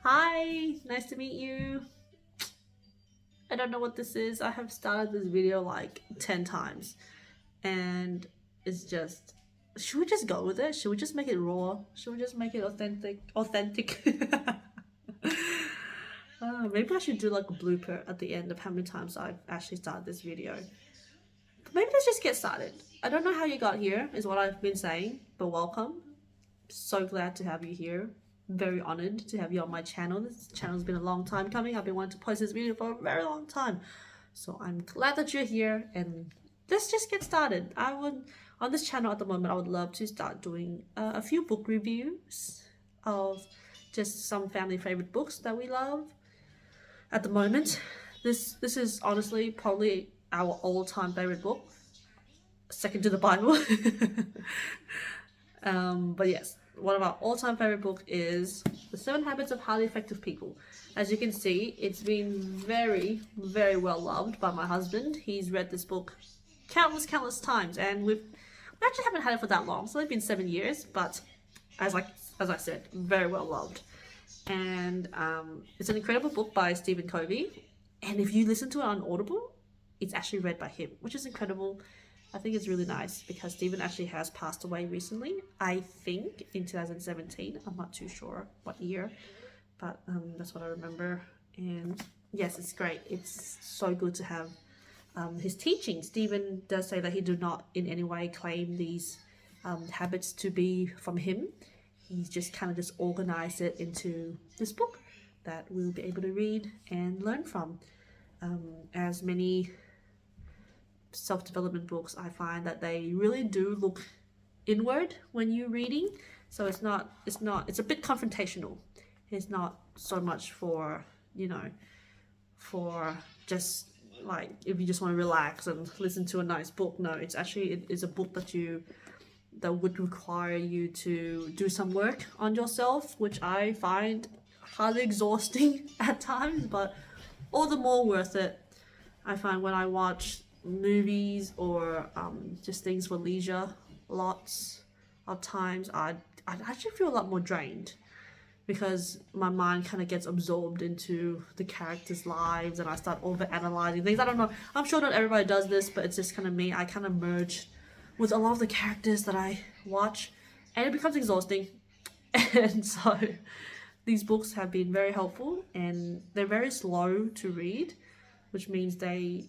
Hi, nice to meet you. I don't know what this is. I have started this video like 10 times and it's just, should we just go with it? Should we just make it raw? Should we just make it authentic? Maybe I should do like a blooper at the end of how many times I've actually started this video. But maybe let's just get started. I don't know how you got here is what I've been saying, but welcome. So glad to have you here. Very honored to have you on my channel. This channel's been a long time coming. I've been wanting to post this video for a very long time. So I'm glad that you're here and let's just get started. On this channel at the moment, I would love to start doing a few book reviews of just some family favorite books that we love. At the moment, this is honestly probably our all-time favorite book, second to the Bible. But yes, one of our all-time favorite book is The 7 Habits of Highly Effective People. As you can see, it's been very, very well loved by my husband. He's read this book countless times, and we actually haven't had it for that long. It's only been 7 years, but as I said, very well loved. And it's an incredible book by Stephen Covey. And if you listen to it on Audible, it's actually read by him, which is incredible. I think it's really nice because Stephen actually has passed away recently. I think in 2017. I'm not too sure what year, but that's what I remember. And yes, it's great. It's so good to have his teaching. Stephen does say that he did not in any way claim these habits to be from him. He's just kind of just organized it into this book that we'll be able to read and learn from. As many self-development books, I find that they really do look inward when you're reading, so it's a bit confrontational. It's not so much for for just like if you just want to relax and listen to a nice book. No, it is a book that would require you to do some work on yourself, which I find highly exhausting at times, but all the more worth it. I find when I watch movies or just things for leisure, lots of times I actually feel a lot more drained because my mind kind of gets absorbed into the characters' lives and I start over analyzing things. I don't know, I'm sure not everybody does this, but it's just kind of me. I kind of merge with a lot of the characters that I watch and it becomes exhausting. And so these books have been very helpful and they're very slow to read, which means they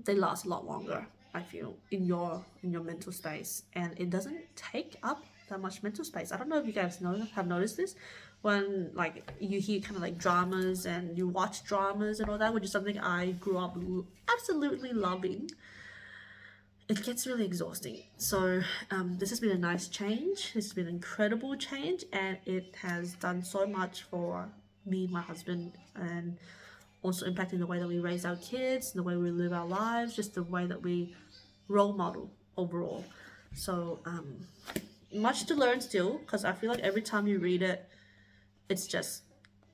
last a lot longer, I feel, in your mental space, and it doesn't take up that much mental space. I don't know if you guys have noticed this when like you hear kind of like dramas and you watch dramas and all that, which is something I grew up absolutely loving. It gets really exhausting. So this has been a nice change. This has been an incredible change, and it has done so much for me and my husband, and also impacting the way that we raise our kids, the way we live our lives, just the way that we role model overall. So much to learn still, because I feel like every time you read it, it's just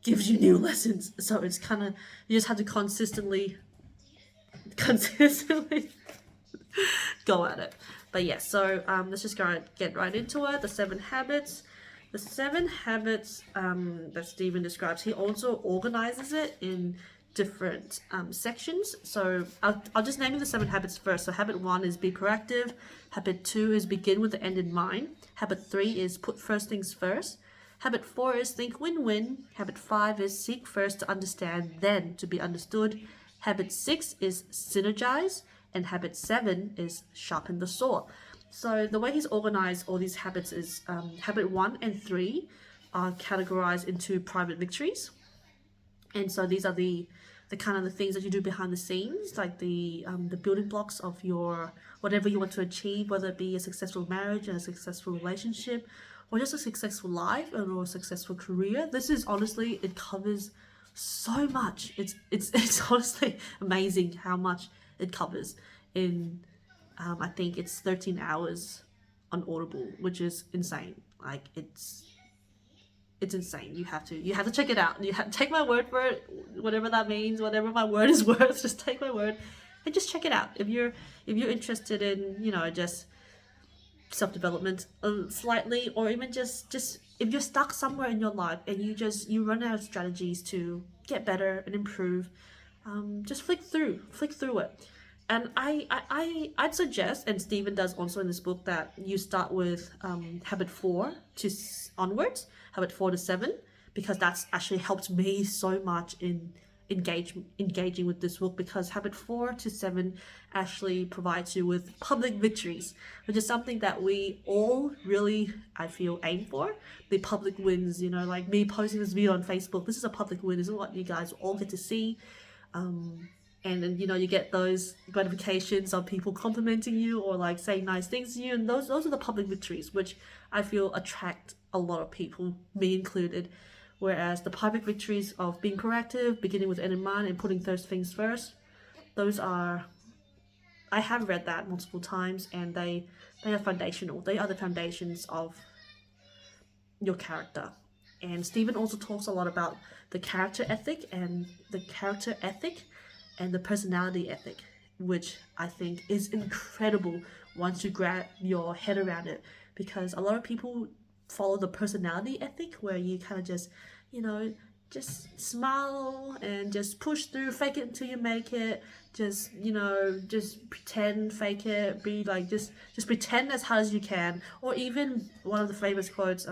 gives you new lessons. So it's kind of, you just have to consistently go at it. But yeah, so let's just get right into it. The 7 habits. The 7 habits that Stephen describes, he also organizes it in different sections. So I'll just name you the 7 habits first. So habit 1 is be proactive. Habit 2 is begin with the end in mind. Habit 3 is put first things first. Habit 4 is think win-win. Habit 5 is seek first to understand, then to be understood. Habit 6 is synergize. And habit 7 is sharpen the saw. So the way he's organized all these habits is habit 1 and 3 are categorized into private victories. And so these are the kind of the things that you do behind the scenes, like the building blocks of your whatever you want to achieve, whether it be a successful marriage and a successful relationship, or just a successful life or a successful career. This is honestly, it covers so much. It's honestly amazing how much it covers in I think it's 13 hours on Audible, which is insane. Like it's insane. You have to check it out. You have to take my word for it, whatever that means, whatever my word is worth. Just take my word and just check it out. If you're interested in just self-development slightly, or even just if you're stuck somewhere in your life and you run out of strategies to get better and improve, just flick through it. And I'd suggest, and Stephen does also in this book, that you start with habit 4 to onwards, habit 4 to 7, because that's actually helped me so much in engaging with this book, because habit 4 to 7 actually provides you with public victories, which is something that we all really, I feel, aim for. The public wins, you know, like me posting this video on Facebook, this is a public win, this is what you guys all get to see. And then, you know, you get those gratifications of people complimenting you or like saying nice things to you, and those are the public victories, which I feel attract a lot of people, me included. Whereas the private victories of being proactive, beginning with end in mind, and putting those things first, those are, I have read that multiple times, and they are foundational. They are the foundations of your character. And Stephen also talks a lot about the character ethic and the personality ethic, which I think is incredible once you grab your head around it, because a lot of people follow the personality ethic where you kind of just, you know, just smile and just push through, fake it until you make it, just, you know, just pretend, fake it, be like, just pretend as hard as you can. Or even one of the famous quotes,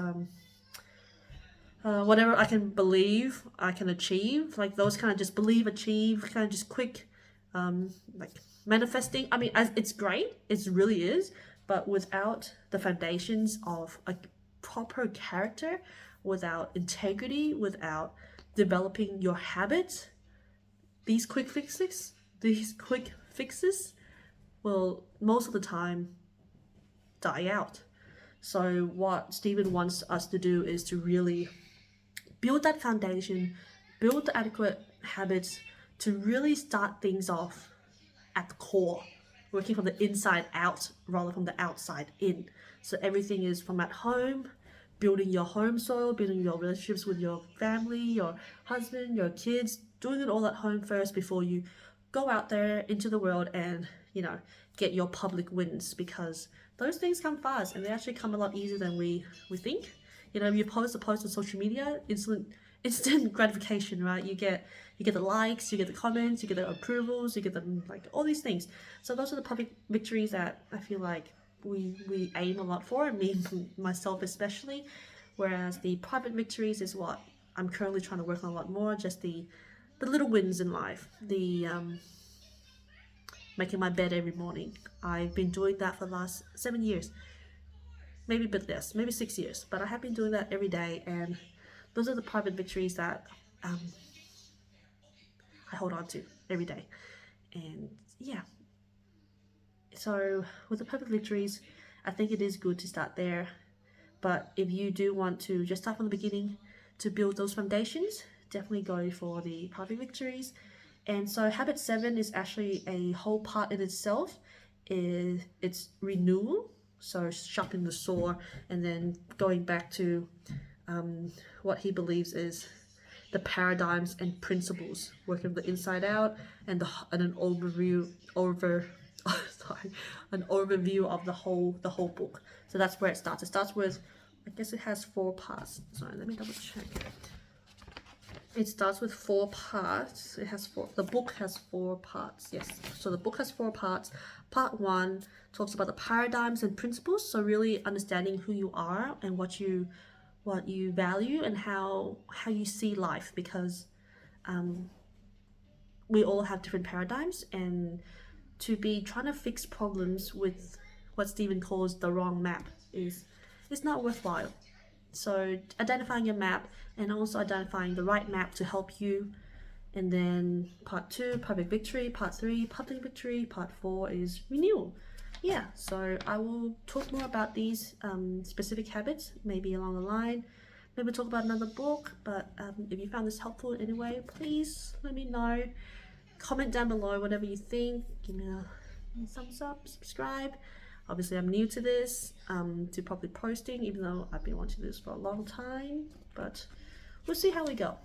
whatever I can believe, I can achieve. Like those kind of just believe, achieve, kind of just quick, like manifesting. I mean, it's great, it really is, but without the foundations of a proper character, without integrity, without developing your habits, these quick fixes will most of the time die out. So what Stephen wants us to do is to really build that foundation, build the adequate habits to really start things off at the core, working from the inside out rather from the outside in. So everything is from at home, building your home soil, building your relationships with your family, your husband, your kids, doing it all at home first before you go out there into the world and, you know, get your public wins, because those things come fast and they actually come a lot easier than we think. You know, you post a post on social media, instant gratification, right? You get the likes, you get the comments, you get the approvals, you get the, like, all these things. So those are the public victories that I feel like we aim a lot for, and me, myself especially. Whereas the private victories is what I'm currently trying to work on a lot more, just the little wins in life, the making my bed every morning. I've been doing that for the last 7 years, maybe a bit less, maybe 6 years, but I have been doing that every day, and those are the private victories that I hold on to every day. And yeah, so with the private victories, I think it is good to start there. But if you do want to just start from the beginning to build those foundations, definitely go for the private victories. And so habit 7 is actually a whole part in itself. It's renewal, so sharpening the saw, and then going back to what he believes is the paradigms and principles, working from the inside out, and an overview of the whole book. So that's where it starts. It starts with, I guess it has 4 parts. Sorry, let me double check. It starts with 4 parts. The book has 4 parts. Yes. So the book has 4 parts. Part 1 talks about the paradigms and principles. So really understanding who you are and what you value and how you see life, because we all have different paradigms, and to be trying to fix problems with what Stephen calls the wrong map is not worthwhile. So identifying your map and also identifying the right map to help you. And then part 2, public victory. Part 3, public victory. Part 4 is renewal. Yeah, so I will talk more about these specific habits, maybe along the line. Maybe talk about another book, but if you found this helpful in any way, please let me know. Comment down below whatever you think. Give me a thumbs up, subscribe. Obviously, I'm new to this, to public posting, even though I've been wanting this for a long time, but we'll see how we go.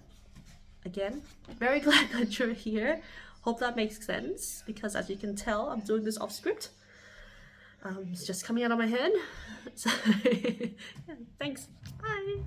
Again, very glad that you're here. Hope that makes sense, because as you can tell, I'm doing this off script. It's just coming out of my head. So, yeah, thanks. Bye.